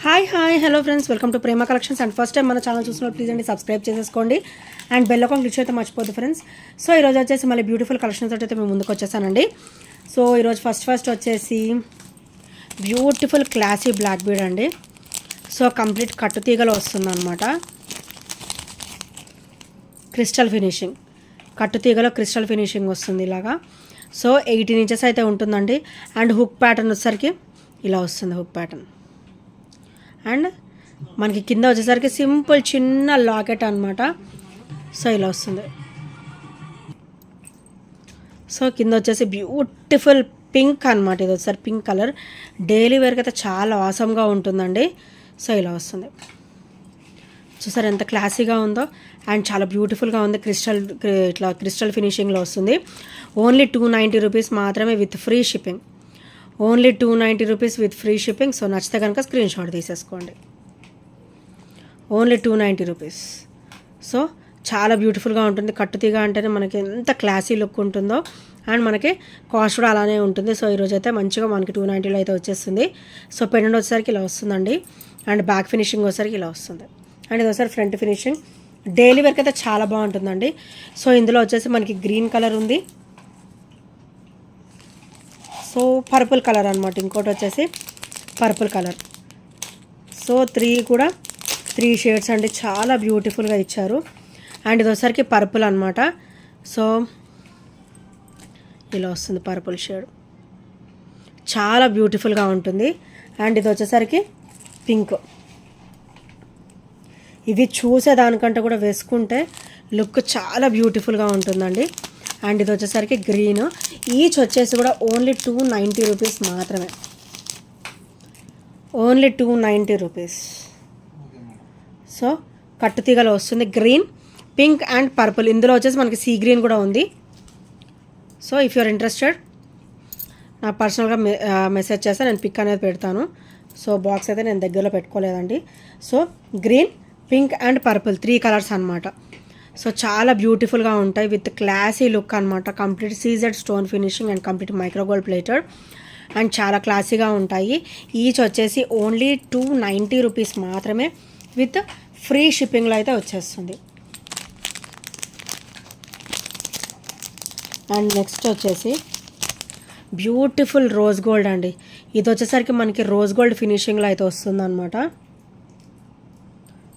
Hi hello friends, welcome to Prema collections. And first time మన channel చూస్తున్నారు please అండి subscribe చేసేసుకోండి and bell icon click అయితే మర్చిపోద్దు ఫ్రెండ్స్. సో ఈరోజు వచ్చేసి మళ్ళీ బ్యూటిఫుల్ కలెక్షన్స్ అయితే మేము ముందుకు వచ్చేసానండి. సో ఈరోజు ఫస్ట్ వచ్చేసి బ్యూటిఫుల్ క్లాసీ బ్లాక్ బీడ్ అండి. సో కంప్లీట్ కట్టుతీగలో వస్తుంది అనమాట. క్రిస్టల్ ఫినిషింగ్, కట్టుతీగలో క్రిస్టల్ ఫినిషింగ్ వస్తుంది ఇలాగా. సో 18 ఇంచెస్ అయితే ఉంటుందండి. అండ్ హుక్ ప్యాటర్న్ వచ్చేసరికి ఇలా వస్తుంది హుక్ ప్యాటర్న్. అండ్ మనకి కింద వచ్చేసరికి సింపుల్ చిన్న లాకెట్ అనమాట. సో ఇలా వస్తుంది. సో కింద వచ్చేసి బ్యూటిఫుల్ పింక్ అనమాట. ఇది వచ్చేసరి పింక్ కలర్, డైలీ వేర్కి అయితే చాలా ఆసమ్గా ఉంటుందండి. సో ఇలా వస్తుంది. చూసారు ఎంత క్లాసీగా ఉందో అండ్ చాలా బ్యూటిఫుల్గా ఉంది. ఇట్లా క్రిస్టల్ ఫినిషింగ్లో వస్తుంది. ఓన్లీ 290 రూపీస్ మాత్రమే with free shipping. Only 290 rupees with free shipping. So నచ్చితే కనుక స్క్రీన్ షాట్ తీసేసుకోండి. Only 290 rupees. సో చాలా బ్యూటిఫుల్గా ఉంటుంది. కట్టుతీగ అంటేనే మనకి ఎంత క్లాసీ లుక్ ఉంటుందో అండ్ మనకి కాస్ట్ కూడా అలానే ఉంటుంది. సో ఈరోజు అయితే మంచిగా మనకి 290లో అయితే వచ్చేస్తుంది. సో పెండెంట్ వచ్చేసరికి ఇలా వస్తుందండి. అండ్ బ్యాక్ ఫినిషింగ్ వచ్చేసరికి ఇలా వస్తుంది. అండ్ ఇది ఒకసారి ఫ్రంట్ ఫినిషింగ్. డైలీ వర్క్ అయితే చాలా బాగుంటుందండి. సో ఇందులో వచ్చేసి మనకి గ్రీన్ కలర్ ఉంది. సో పర్పుల్ కలర్ అనమాట. ఇంకోటి వచ్చేసి పర్పుల్ కలర్. సో 3 షేడ్స్ అండి. చాలా బ్యూటిఫుల్గా ఇచ్చారు. అండ్ ఇది వచ్చేసరికి పర్పుల్ అనమాట. సో ఇలా వస్తుంది పర్పుల్ షేడ్, చాలా బ్యూటిఫుల్గా ఉంటుంది. అండ్ ఇది వచ్చేసరికి పింక్. ఇవి చూసేదానికంటే కూడా వేసుకుంటే లుక్ చాలా బ్యూటిఫుల్గా ఉంటుందండి. అండ్ ఇది వచ్చేసరికి గ్రీన్. ఈచ్ వచ్చేసి కూడా ఓన్లీ 290 రూపీస్ మాత్రమే. Only 290 rupees. సో కట్టుతీగలో వస్తుంది. Green, pink and purple. ఇందులో వచ్చేసి మనకి సీ గ్రీన్ కూడా ఉంది. సో ఇఫ్ యూఆర్ ఇంట్రెస్టెడ్ నా పర్సనల్గా మెసేజ్ చేస్తే నేను పిక్ అనేది పెడతాను. సో బాక్స్ అయితే నేను దగ్గరలో పెట్టుకోలేదండి. So green, pink and purple 3 colours అనమాట. సో చాలా బ్యూటిఫుల్గా ఉంటాయి విత్ క్లాసీ లుక్ అనమాట. Complete CZ stone finishing and complete micro gold plated and చాలా క్లాసీగా ఉంటాయి. ఈచ్ వచ్చేసి ఓన్లీ 290 రూపీస్ మాత్రమే విత్ ఫ్రీ షిప్పింగ్లో అయితే వచ్చేస్తుంది. అండ్ నెక్స్ట్ వచ్చేసి బ్యూటిఫుల్ రోజ్ గోల్డ్ అండి. ఇది వచ్చేసరికి మనకి రోజ్ గోల్డ్ ఫినిషింగ్లో అయితే వస్తుంది అనమాట.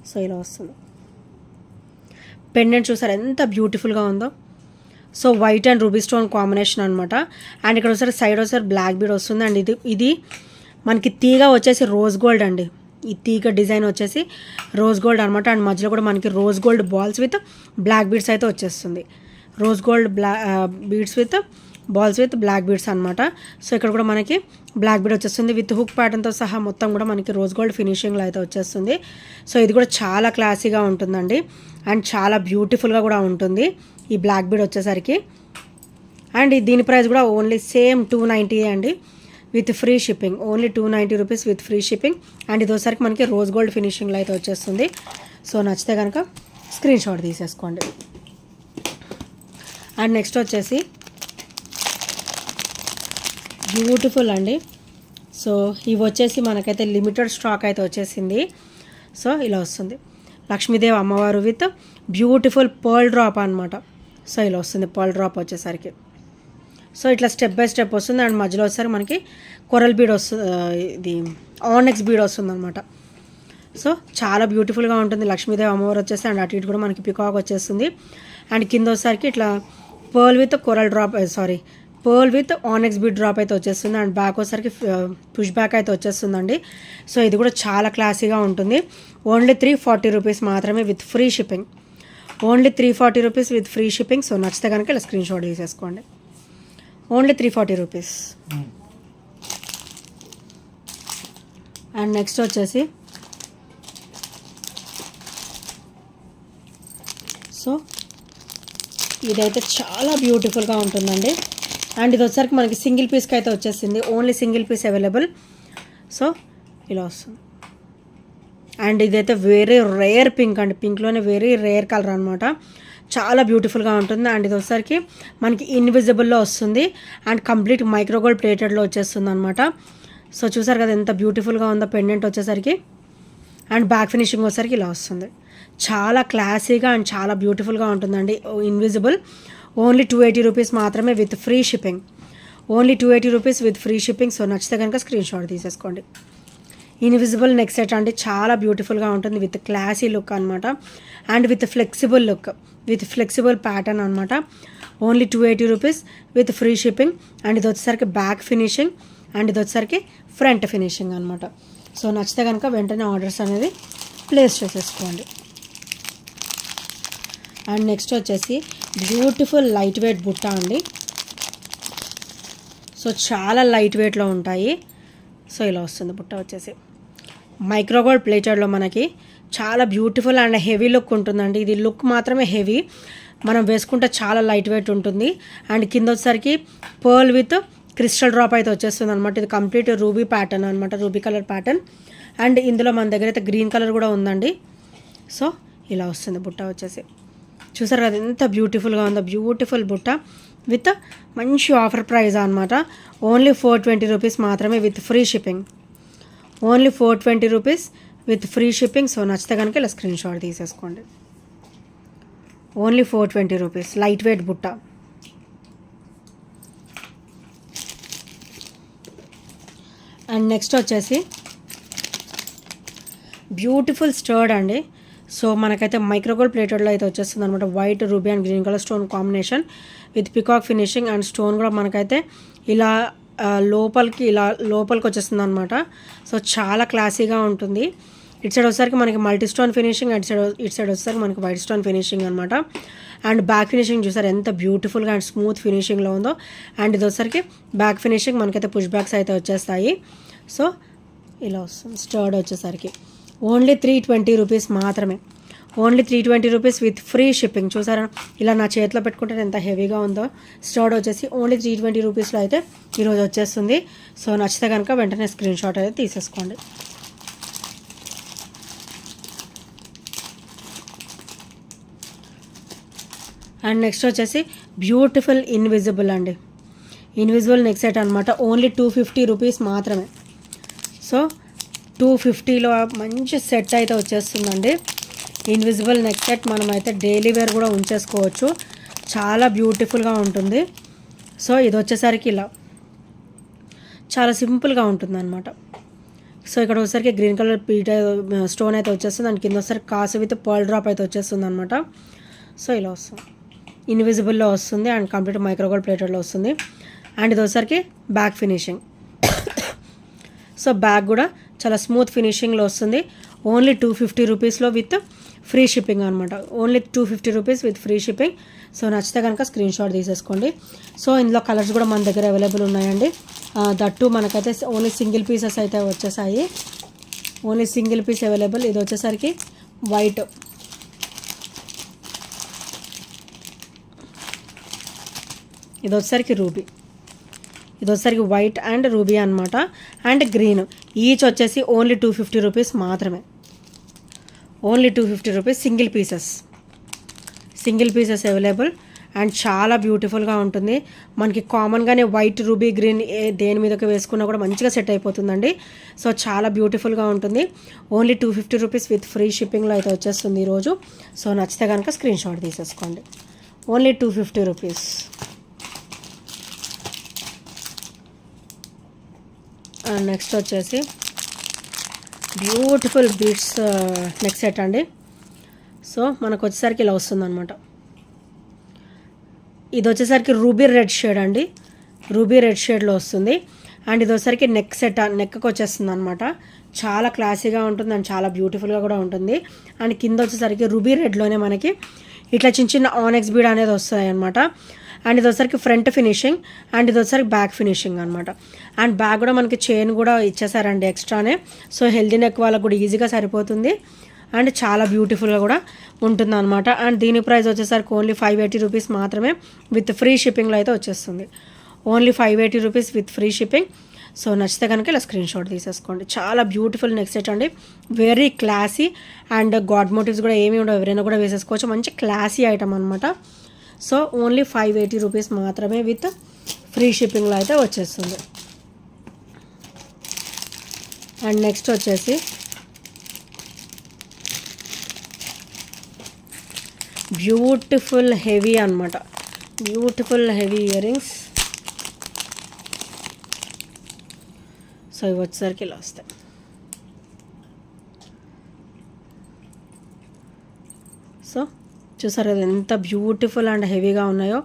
సో ఇలా వస్తుంది. పెండెంట్ చూసారు ఎంత బ్యూటిఫుల్గా ఉందో. So white and ruby stone combination అనమాట. అండ్ ఇక్కడ ఒకసారి సైడ్ ఒకసారి బ్లాక్ బీడ్ వస్తుంది. అండ్ ఇది మనకి తీగ వచ్చేసి రోజ్ గోల్డ్ అండి. ఈ తీగ డిజైన్ వచ్చేసి రోజ్ గోల్డ్ అనమాట. అండ్ మధ్యలో కూడా మనకి rose gold balls with black beads అయితే వచ్చేస్తుంది. Rose gold beads with balls with black beads అనమాట. సో ఇక్కడ కూడా మనకి బ్లాక్ బీడ్ వచ్చేస్తుంది విత్ హుక్ ప్యాటర్న్తో సహా మొత్తం కూడా మనకి రోజ్ గోల్డ్ ఫినిషింగ్లో అయితే వచ్చేస్తుంది. సో ఇది కూడా చాలా క్లాసీగా ఉంటుందండి అండ్ చాలా బ్యూటిఫుల్గా కూడా ఉంటుంది ఈ బ్లాక్ బీడ్ వచ్చేసరికి. అండ్ దీని ప్రైస్ కూడా ఓన్లీ సేమ్ 290 అండి with free shipping. Only 290 rupees with free shipping. And ఇది వచ్చేసరికి మనకి రోజ్ గోల్డ్ ఫినిషింగ్లో అయితే వచ్చేస్తుంది. సో నచ్చితే కనుక స్క్రీన్ షాట్ తీసేసుకోండి. అండ్ నెక్స్ట్ వచ్చేసి బ్యూటిఫుల్ అండి. సో ఇవి వచ్చేసి మనకైతే లిమిటెడ్ స్టాక్ అయితే వచ్చేసింది. సో ఇలా వస్తుంది. లక్ష్మీదేవి అమ్మవారు విత్ బ్యూటిఫుల్ పర్ల్ డ్రాప్ అనమాట. సో ఇలా వస్తుంది పర్ల్ డ్రాప్ వచ్చేసరికి. సో ఇట్లా స్టెప్ బై స్టెప్ వస్తుంది. అండ్ మధ్యలో వచ్చేసరికి మనకి కొరల్ బీడ్ వస్తుంది, ఇది ఆనెక్స్ బీడ్ వస్తుంది అనమాట. సో చాలా బ్యూటిఫుల్గా ఉంటుంది. లక్ష్మీదేవి అమ్మవారు వచ్చేసి అండ్ అటు ఇటు కూడా మనకి పికాక్ వచ్చేస్తుంది. అండ్ కింద వచ్చేసరికి ఇట్లా pearl with coral drop pearl with onyx bead drop అయితే వచ్చేస్తుంది. అండ్ బ్యాక్ వచ్చేసరికి పుష్ బ్యాక్ అయితే వచ్చేస్తుందండి. సో ఇది కూడా చాలా క్లాసీగా ఉంటుంది. ఓన్లీ 340 రూపీస్ మాత్రమే with free shipping. Only 340 rupees with free shipping. So నచ్చితే కనుక ఇలా స్క్రీన్ షాట్ తీసేసుకోండి. Only 340 rupees. అండ్ నెక్స్ట్ వచ్చేసి సో ఇదైతే చాలా బ్యూటిఫుల్గా ఉంటుందండి. అండ్ ఇది వచ్చేసరికి మనకి సింగిల్ పీస్కి అయితే వచ్చేసింది. Only single piece available. So ఇలా వస్తుంది. అండ్ ఇదైతే వెరీ రేర్ పింక్ అండి. పింక్లోనే వెరీ రేర్ కలర్ అనమాట. చాలా బ్యూటిఫుల్గా ఉంటుంది. అండ్ ఇది వచ్చేసరికి మనకి ఇన్విజిబుల్లో వస్తుంది అండ్ కంప్లీట్ మైక్రోగోల్డ్ ప్లేటెడ్లో వచ్చేస్తుంది అనమాట. సో చూసారు కదా ఎంత బ్యూటిఫుల్గా ఉందో పెండెంట్ వచ్చేసరికి. అండ్ బ్యాక్ ఫినిషింగ్ వచ్చేసరికి ఇలా వస్తుంది. చాలా క్లాసీగా అండ్ చాలా బ్యూటిఫుల్గా ఉంటుందండి. ఇన్విజిబుల్ ఓన్లీ 280 రూపీస్ మాత్రమే with free shipping. Only 280 rupees with free shipping. So నచ్చితే కనుక స్క్రీన్ షాట్ తీసేసుకోండి. ఇన్విజిబుల్ నెక్ సెట్ అండి, చాలా బ్యూటిఫుల్గా ఉంటుంది విత్ క్లాసీ లుక్ అనమాట and with flexible look, with flexible pattern అనమాట. Only 280 rupees with free shipping. And ఇది వచ్చేసరికి బ్యాక్ ఫినిషింగ్ అండ్ ఇది వచ్చేసరికి ఫ్రంట్ ఫినిషింగ్ అనమాట. సో నచ్చితే కనుక వెంటనే ఆర్డర్స్ అనేది ప్లేస్ చేసేసుకోండి. అండ్ నెక్స్ట్ వచ్చేసి బ్యూటిఫుల్ లైట్ వెయిట్ బుట్ట అండి. సో చాలా లైట్ వెయిట్లో ఉంటాయి. సో ఇలా వస్తుంది బుట్ట వచ్చేసి మైక్రోగోల్డ్ ప్లేటెడ్లో మనకి చాలా బ్యూటిఫుల్ అండ్ హెవీ లుక్ ఉంటుందండి. ఇది లుక్ మాత్రమే హెవీ, మనం వేసుకుంటే చాలా లైట్ వెయిట్ ఉంటుంది. అండ్ కింద వచ్చేసరికి పర్ల్ విత్ క్రిస్టల్ డ్రాప్ అయితే వచ్చేస్తుంది అనమాట. ఇది కంప్లీట్ రూబీ ప్యాటర్న్ అనమాట, రూబీ కలర్ ప్యాటర్న్. అండ్ ఇందులో మన దగ్గర అయితే గ్రీన్ కలర్ కూడా ఉందండి. సో ఇలా వస్తుంది బుట్ట వచ్చేసి. చూసారు కదా ఎంత బ్యూటిఫుల్గా ఉందో, బ్యూటిఫుల్ బుట్ట విత్ మంచి ఆఫర్ ప్రైస్ అనమాట. ఓన్లీ 420 రూపీస్ మాత్రమే with free shipping. Only 420 rupees with free shipping. So నచ్చితే కనుక ఇలా స్క్రీన్ షాట్ తీసేసుకోండి. ఓన్లీ 420 రూపీస్ లైట్ వెయిట్ బుట్ట. అండ్ నెక్స్ట్ వచ్చేసి బ్యూటిఫుల్ స్టర్డ్ అండి. సో మనకైతే మైక్రోగోల్డ్ ప్లేటెడ్లో అయితే వచ్చేస్తుంది అనమాట. White ruby and green colour stone combination with peacock finishing and stone కూడా మనకైతే ఇలా లోపలికి వచ్చేస్తుంది అనమాట. సో చాలా క్లాసీగా ఉంటుంది. ఇటు సైడ్ వచ్చేసరికి మనకి మల్టీ స్టోన్ ఫినిషింగ్, ఇటు సైడ్ వచ్చేసరికి మనకి వైట్ స్టోన్ ఫినిషింగ్ అనమాట. అండ్ బ్యాక్ ఫినిషింగ్ చూసారు ఎంత బ్యూటిఫుల్గా అండ్ స్మూత్ ఫినిషింగ్లో ఉందో. అండ్ ఇది వచ్చేసరికి బ్యాక్ ఫినిషింగ్ మనకైతే పుష్ బ్యాక్స్ అయితే వచ్చేస్తాయి. సో ఇలా వస్తుంది స్టర్డ్ వచ్చేసరికి. ఓన్లీ 320 రూపీస్ మాత్రమే. Only 320 rupees with free shipping. చూసారా ఇలా నా చేతిలో పెట్టుకుంటే ఎంత హెవీగా ఉందో. స్టర్డ్ వచ్చేసి ఓన్లీ 320 రూపీస్లో అయితే ఈరోజు వచ్చేస్తుంది. సో నచ్చితే కనుక వెంటనే స్క్రీన్ షాట్ అయితే తీసేసుకోండి. అండ్ నెక్స్ట్ వచ్చేసి బ్యూటిఫుల్ ఇన్విజిబుల్ అండి. ఇన్విజిబుల్ నెక్ సెట్ అనమాట. ఓన్లీ 250 రూపీస్ మాత్రమే. సో 250లో మంచి సెట్ అయితే వచ్చేస్తుందండి. ఇన్విజిబుల్ నెక్ సెట్ మనమైతే డైలీ వేర్ కూడా ఉంచేసుకోవచ్చు. చాలా బ్యూటిఫుల్గా ఉంటుంది. సో ఇది వచ్చేసరికి ఇలా చాలా సింపుల్గా ఉంటుంది అనమాట. సో ఇక్కడ వచ్చేసరికి గ్రీన్ కలర్ స్టోన్ అయితే వచ్చేస్తుంది. దాని కింద వచ్చేసరికి కాసు విత్ పర్ల్ డ్రాప్ అయితే వచ్చేస్తుంది అనమాట. సో ఇలా వస్తుంది, ఇన్విజిబుల్లో వస్తుంది అండ్ కంప్లీట్ మైక్రోగోల్డ్ ప్లేటెడ్లో వస్తుంది. అండ్ ఇది వచ్చేసరికి బ్యాక్ ఫినిషింగ్. సో బ్యాక్ కూడా చాలా స్మూత్ ఫినిషింగ్లో వస్తుంది. ఓన్లీ 250 రూపీస్లో విత్ ఫ్రీ షిప్పింగ్ అనమాట. Only 250 rupees with free shipping. So నచ్చితే కనుక స్క్రీన్ షాట్ తీసేసుకోండి. సో ఇందులో కలర్స్ కూడా మన దగ్గర అవైలబుల్ ఉన్నాయండి. దట్టు మనకైతే ఓన్లీ సింగిల్ పీసెస్ అయితే వచ్చేసాయి. Only single piece available. ఇది వచ్చేసరికి వైట్, ఇది వచ్చేసరికి రూబీ, ఇది వచ్చేసరికి వైట్ అండ్ రూబీ అనమాట. And green. ఈచ్ వచ్చేసి ఓన్లీ 250 రూపీస్ మాత్రమే. Only 250 rupees single pieces available. And చాలా బ్యూటిఫుల్గా ఉంటుంది. మనకి కామన్గానే వైట్ రూబీ గ్రీన్ దేని మీదకి వేసుకున్నా కూడా మంచిగా సెట్ అయిపోతుందండి. సో చాలా బ్యూటిఫుల్గా ఉంటుంది. ఓన్లీ 250 రూపీస్ విత్ ఫ్రీ షిప్పింగ్లో అయితే వచ్చేస్తుంది ఈరోజు. సో నచ్చితే కనుక స్క్రీన్ షాట్ తీసేసుకోండి. Only 250 rupees. అండ్ నెక్స్ట్ వచ్చేసి బ్యూటిఫుల్ బీడ్స్ నెక్ సెట్ అండి. సో మనకు వచ్చేసరికి ఇలా వస్తుందన్నమాట. ఇది వచ్చేసరికి రూబీ రెడ్ షేడ్ అండి. రూబీ రెడ్ షేడ్లో వస్తుంది. అండ్ ఇది వచ్చేసరికి నెక్ సెట్, నెక్కి వచ్చేస్తుంది అనమాట. చాలా క్లాసీగా ఉంటుంది అండ్ చాలా బ్యూటిఫుల్గా కూడా ఉంటుంది. అండ్ కింద వచ్చేసరికి రూబీ రెడ్లోనే మనకి ఇట్లా చిన్న చిన్న ఆనెక్స్ బీడ్ అనేది వస్తాయి అనమాట. అండ్ ఇది వచ్చేసరికి ఫ్రంట్ ఫినిషింగ్ అండ్ ఇది వచ్చేసరికి బ్యాక్ ఫినిషింగ్ అనమాట. అండ్ బ్యాక్ కూడా మనకి చైన్ కూడా ఇచ్చేసారండి ఎక్స్ట్రానే. సో హెల్దీ నెక్ వాళ్ళకు కూడా ఈజీగా సరిపోతుంది అండ్ చాలా బ్యూటిఫుల్గా కూడా ఉంటుంది అనమాట. అండ్ దీని ప్రైస్ వచ్చేసరికి ఓన్లీ 580 రూపీస్ మాత్రమే విత్ ఫ్రీ షిప్పింగ్లో అయితే వచ్చేస్తుంది. Only 580 rupees with free shipping. So నచ్చితే కనుక ఇలా స్క్రీన్ షాట్ తీసేసుకోండి. చాలా బ్యూటిఫుల్ నెక్ సెట్ అండి. Very classy and god motifs కూడా ఏమీ ఉండవు, ఎవరైనా కూడా వేసేసుకోవచ్చు. మంచి క్లాసీ ఐటమ్ అనమాట. సో ఓన్లీ 580 రూపీస్ మాత్రమే విత్ ఫ్రీ షిప్పింగ్లో అయితే వచ్చేస్తుంది. అండ్ నెక్స్ట్ వచ్చేసి బ్యూటిఫుల్ హెవీ అనమాట, beautiful heavy earrings. So ఇవి వచ్చేసరికి ఇలా వస్తాయి. సో చూసారు కదా ఎంత బ్యూటిఫుల్ అండ్ హెవీగా ఉన్నాయో.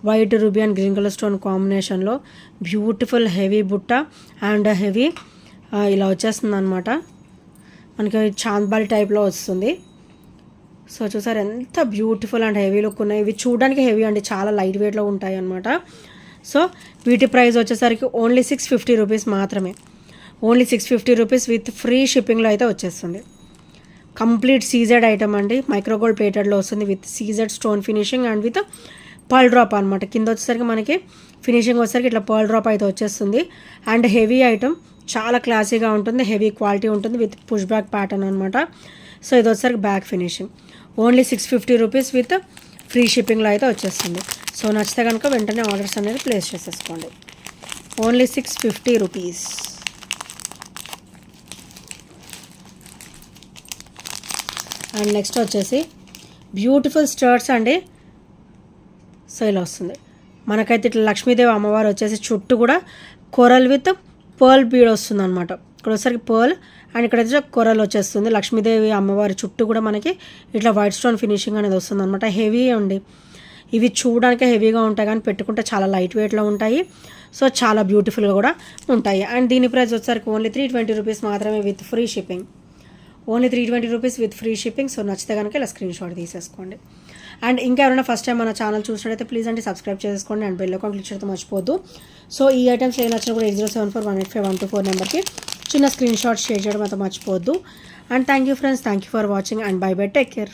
White ruby and green colour stone కాంబినేషన్లో బ్యూటిఫుల్ హెవీ బుట్ట అండ్ హెవీ ఇలా వచ్చేస్తుంది అనమాట. మనకి చాంద్బాలి టైప్లో వస్తుంది. సో చూసారు ఎంత బ్యూటిఫుల్ అండ్ హెవీ లుక్ ఉన్నాయి. ఇవి చూడడానికి హెవీ అండి, చాలా లైట్ వెయిట్లో ఉంటాయి అనమాట. సో వీటి ప్రైస్ వచ్చేసరికి ఓన్లీ 650 రూపీస్ మాత్రమే. ఓన్లీ 650 రూపీస్ విత్ ఫ్రీ షిప్పింగ్లో అయితే వచ్చేస్తుంది. కంప్లీట్ సీజెడ్ ఐటమ్ అండి, మైక్రోగోల్డ్ ప్లేటెడ్లో వస్తుంది with CZ stone finishing and with pearl drop అనమాట. కింద వచ్చేసరికి మనకి ఫినిషింగ్ వచ్చేసరికి ఇట్లా పర్ల్ డ్రాప్ అయితే వచ్చేస్తుంది. అండ్ హెవీ ఐటమ్, చాలా క్లాసీగా ఉంటుంది, హెవీ క్వాలిటీ ఉంటుంది విత్ పుష్ బ్యాక్ ప్యాటర్న్ అనమాట. సో ఇది వచ్చేసరికి back finishing. Only 650 rupees with free షిప్పింగ్లో అయితే వచ్చేస్తుంది. సో నచ్చితే కనుక వెంటనే ఆర్డర్స్ అనేది ప్లేస్ చేసేసుకోండి. Only 650 rupees. అండ్ నెక్స్ట్ వచ్చేసి బ్యూటిఫుల్ స్టర్ట్స్ అండి. సో ఇలా వస్తుంది మనకైతే. ఇట్లా లక్ష్మీదేవి అమ్మవారు వచ్చేసి చుట్టూ కూడా కొరల్ విత్ పర్ల్ బీడ్ వస్తుంది అనమాట. ఇక్కడ వచ్చేసరికి పర్ల్ అండ్ ఇక్కడ వచ్చి కొరల్ వచ్చేస్తుంది. లక్ష్మీదేవి అమ్మవారి చుట్టూ కూడా మనకి ఇట్లా వైట్ స్టోన్ ఫినిషింగ్ అనేది వస్తుంది అనమాట. హెవీ అండి, ఇవి చూడడానికి హెవీగా ఉంటాయి కానీ పెట్టుకుంటే చాలా లైట్ వెయిట్లో ఉంటాయి. సో చాలా బ్యూటిఫుల్గా కూడా ఉంటాయి. అండ్ దీని ప్రైస్ వచ్చేసరికి ఓన్లీ 320 రూపీస్ మాత్రమే with free shipping. Only 320 rupees with free shipping. So నచ్చితే కనుక ఇలా స్క్రీన్ షాట్ తీసేసుకోండి. అండ్ ఇంకా ఎవరైనా ఫస్ట్ టైం మన ఛానల్ చూసినట్టయితే ప్లీజ్ అంటే సబ్స్క్రైబ్ చేసుకోండి అండ్ బెల్ ఐకాన్ క్లిక్ చేయడం మర్చిపోద్దు. సో ఈ ఐటమ్స్ ఏ నచ్చినా కూడా 8074185124 నెంబర్కి చిన్న స్క్రీన్ షాట్ షేర్ చేయడం అంతా మర్చిపోవద్దు. And thank you friends, thank you for watching and by by, take care.